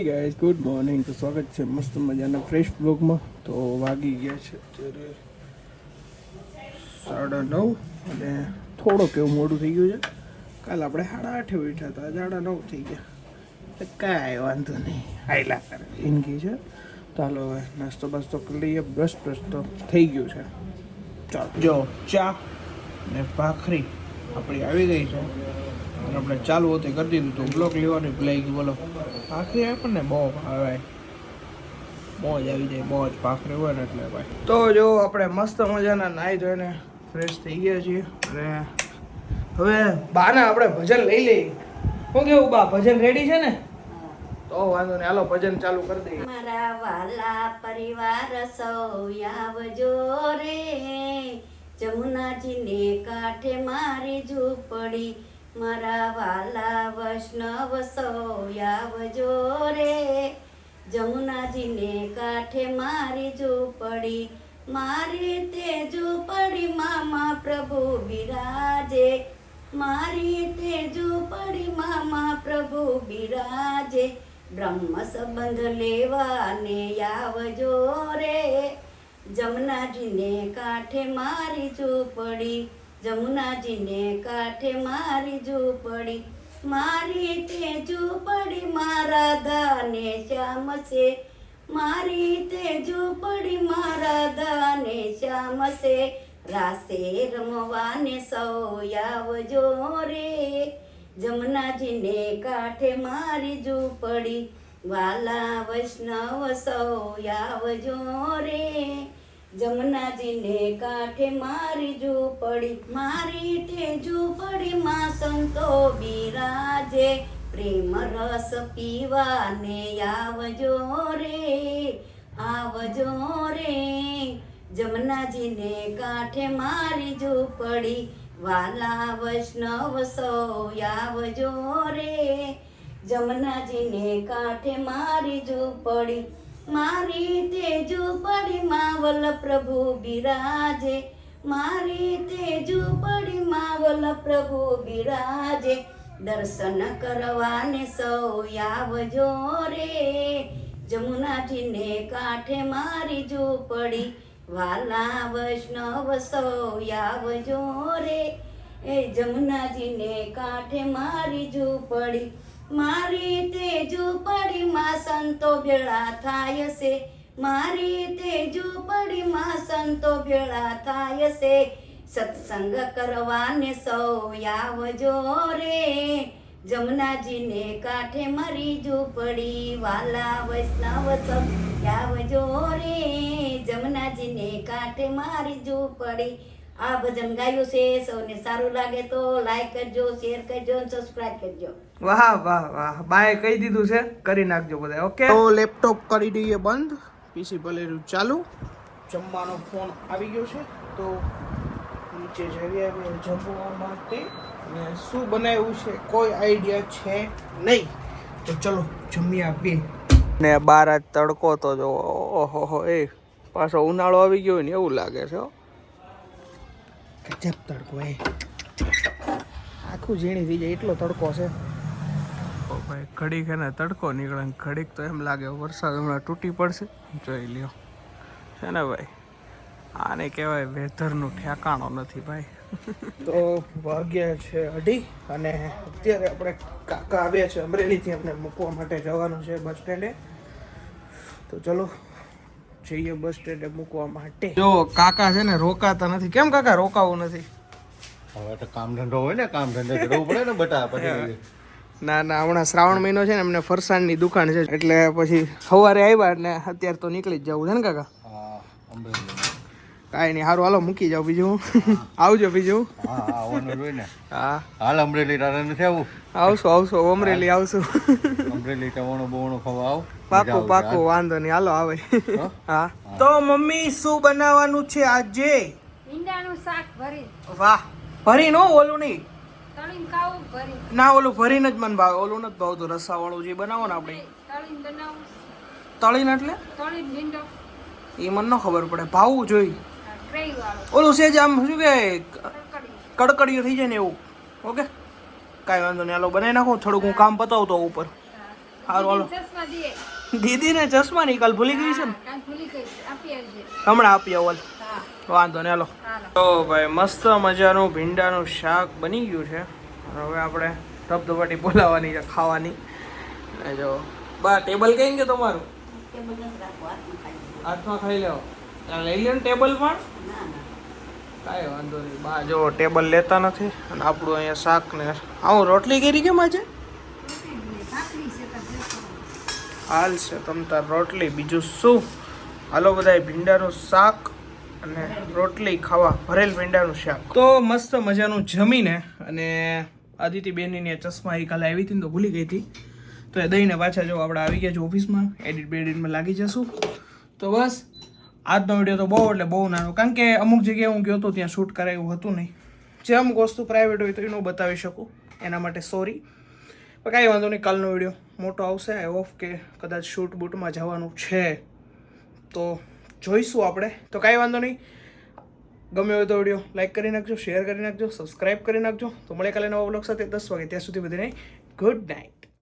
Guys good morning. તો સ્વાગત છે મસ્ત મજાના ફ્રેશ બ્લોગમાં. તો વાગી ગયા છે અત્યારે 9:30 અને થોડોક એવું મોડું થઈ ગયું છે. કાલ આપણે 8:30 ઉઠ્યા હતા, 9:30 થઈ ગયા. કાંઈ વાંધો નહીં, હાઈલા કરે જિંદગી છે. તો હાલો હવે નાસ્તો બાસ્તો કરી લઈએ. બ્રશ તો થઈ ગયું છે. ચાલો જો ચા ને ભાખરી આપણી આવી ગઈ છે. આપણે ચાલુ હોતે કરી દીધું તો બ્લોક લેવાનું ભૂલાઈ ગયું. બોલો ભાખરી આપણને બહુ ભાવે, મોજ આવી જાય, મોજ ભાખરી હોય ને એટલે ભાઈ. તો જો આપણે મસ્ત મજાના નાહી ધોઈને ફ્રેશ થઈ ગયા છીએ અને હવે બાના આપણે ભજન લઈ લઈએ. શું કેવું બા, ભજન રેડી છે ને? તો વાંધો નહીં, હાલો ભજન ચાલુ કરી દઈએ. મારા વાલા પરિવાર સૌ આવજો રે, જમુનાજીને કાંઠે મારી ઝૂંપડી. મારા વાલા વૈષ્ણવ સૌ આવજો રે, જમુનાજીને કાંઠે મારી ઝૂંપડી. મારી તે ઝૂંપડીમાં મા પ્રભુ બિરાજે, મારી તે ઝૂંપડીમાં મા પ્રભુ બિરાજે. બ્રહ્મ સંબંધ લેવાને આવજો રે, જમુનાજીને કાંઠે મારી ઝૂંપડી. જમુનાજીને કાંઠે મારી ઝૂંપડી. મારી તે ઝૂંપડીમાં રાધા ને શ્યામ છે, મારી તે ઝૂંપડીમાં રાધા ને શ્યામ છે. રાસે રમવાને સૌ આવજો રે, જમુનાજીને કાંઠે મારી ઝૂંપડી. વાલા વૈષ્ણવ સૌ આવજો રે, જમુનાજીને કાંઠે મારી ઝૂંપડી. મારી તે ઝૂંપડીમાં સંતો બિરાજે, પ્રેમ રસ પીવાને આવજો રે, આવજો રે, જમુનાજીને કાંઠે મારી ઝૂંપડી. વાલા વૈષ્ણવ સૌ આવજો રે, જમુનાજીને કાંઠે મારી ઝૂંપડી. મારી તે ઝૂંપડીમાં વલ્લ પ્રભુ બિરાજે, મારી તે ઝૂંપડીમાં વલ્લ પ્રભુ બિરાજે. દર્શન કરવાને સૌ આવજો રે, જમુનાજીને કાંઠે મારી ઝૂંપડી. વાલા વૈષ્ણવ સૌ આવજો રે, એ જમુનાજીને કાંઠે મારી ઝૂંપડી. મારી તે ઝૂંપડીમાં સંતો ભેળા થાય છે, મારી તે ઝૂંપડીમાં સંતો ભેળા થાય છે. સત્સંગ કરવાને સૌ આવજો રે, જમુનાજીને કાંઠે મારી ઝૂંપડી. વાલા વૈષ્ણવ સૌ આવજો રે, જમુનાજીને કાંઠે મારી ઝૂંપડી. આ ભજન ગાયું છે, સૌને સારું લાગે તો લાઈક કરજો, શેર કરજો અને સબસ્ક્રાઇબ કરજો. વાહ વાહ વાહ, બાએ કહી દીધું છે, કરી નાખજો બધા. ઓકે, તો લેપટોપ કરી દઈએ બંધ, પીસી ભલેરું ચાલુ. જમવાનો ફોન આવી ગયો છે તો નીચે જઈએ હવે જમવા માટે. અને શું બનાવ્યું છે કોઈ આઈડિયા છે નહીં, તો ચલો જમી આપીએ. ને બાર આજ તડકો તો જો, ઓહો, એ પાછો ઉનાળો આવી ગયો ને એવું લાગે છે. ગજબ તડકો, એ આખું ઝીણી થઈ જાય એટલો તડકો છે. ભાઈ ઘડીક એને તડકો નીકળે, ઘડીક તો એમ લાગે વરસાદ હમણાં તૂટી પડશે. જોઈ લ્યો છે ને ભાઈ, આને કહેવાય વેધરનું ઠેકાણો નથી ભાઈ. તો વાગ્યા છે 2:30 અને અત્યારે આપણે કાકા આવ્યા છે અમરેલીથી, અમને મૂકવા માટે જવાનું છે બસ સ્ટેન્ડે. તો ચલો જઈએ બસ સ્ટેન્ડે મૂકવા માટે. જો કાકા છે ને રોકાતા નથી. કેમ કાકા રોકાવું નથી? હવે તો કામ ધંધો હોય ને, કામ ધંધો કરવું પડે ને બટા. પછી ના હમણાં શ્રાવણ મહિનો છે ને, એમને ફરસાણની દુકાન છે એટલે પછી સવારે આવ્યા એટલે અત્યારે તો નીકળી જ જવું છે ને કાકા. હા, કાંઈ નહીં, સારું હાલો મૂકી જાવ. બીજું આવજો. બીજું આવવાનું હોય ને. હા હાલ અમરેલી તારે નથી આવું? આવશું અમરેલી આવશું. અમરેલી ટવણું બવણું ખવા આવ. પાકું વાંધો નહીં, હાલો આવે. હા, તો મમ્મી શું બનાવવાનું છે આજે? ઈંડાનું શાક ભરી. વાહ, ભરી નો ઓલું નહીં તળીને ખાવું ભરી. ના, ઓલું ભરીને જ મને ભાવે, ઓલું નથી ભાવતું. રસાવાળું જે બનાવો ને આપણે. તળીને બનાવું. તળીને એટલે તળીને ભીંડો. એ મને ન ખબર પડે, ભાવવું જોઈએ. ટ્રેય વાળો. ઓલું સેજ આમ શું કે કડકડી. કડકડીઓ થઈ જાય ને એવું. ઓકે, કાંઈ વાંધો નહીં, હાલો બનાવી નાખો. થોડુંક હું કામ પતાવતો ઉપર. હારું હાલો ચશ્મા દે દીદીને ચશ્મા ની કાલ ભૂલી ગઈ છે ને કાલ ભૂલી ગઈ છે. આપી આવજે. હમણાં આપી આવલ હા વાંધો ને હાલો હાલો. તો ભાઈ મસ્ત મજાનું ભીંડાનું શાક બની ગયું છે અને હવે આપણે ધબધબાટી બોલાવવાની છે ખાવાની ને જો બા ટેબલ કઈ ગયું તમારું કે મને જ રાખો હાથમાં ખાઈ લો. હાથમાં ખાઈ લેવો આ લઈ લે ને ટેબલ પણ ના ના કાંઈ વાંધો નહીં બા જો ટેબલ લેતા નથી અને આપણું અહીંયા શાક ને આવું રોટલી કરી કેમ આજે ભાખરી છે તો દેખો. હાલ છે તમ તાર રોટલી બીજું શું હાલો બધાય ભીંડાનું શાક અને રોટલી ખાવા ભરેલ ભીંડાનું શાક તો મસ્ત મજાનું જમીને અને આદિત્ય બેનની ચશ્મા એ કાલે આવી હતી ને તો ભૂલી ગઈ હતી તો એ દઈને પાછા જો આપણે આવી ગયા છે ઓફિસમાં એડિટમાં લાગી જશું તો બસ આજનો વિડીયો તો બહુ એટલે બહુ નાનો કારણ કે અમુક જગ્યાએ હું ગયો હતો ત્યાં શૂટ કરાયું હતું નહીં જે અમુક વસ્તુ પ્રાઇવેટ હોય તો એ ન બતાવી શકું એના માટે સોરી પણ કાંઈ વાંધો નહીં કાલનો વિડીયો મોટો આવશે આઈ હોપ કે કદાચ શૂટ બૂટમાં જવાનું છે તો જોઈશું આપણે તો કાંઈ વાંધો નહીં ગમે હોય તો વિડીયો લાઈક કરી નાખજો શેર કરી નાખજો સબસ્ક્રાઈબ કરી નાખજો તો મળે કાલે નવા બ્લોગ સાથે 10 વાગે ત્યાં સુધી બધાને ગુડ નાઇટ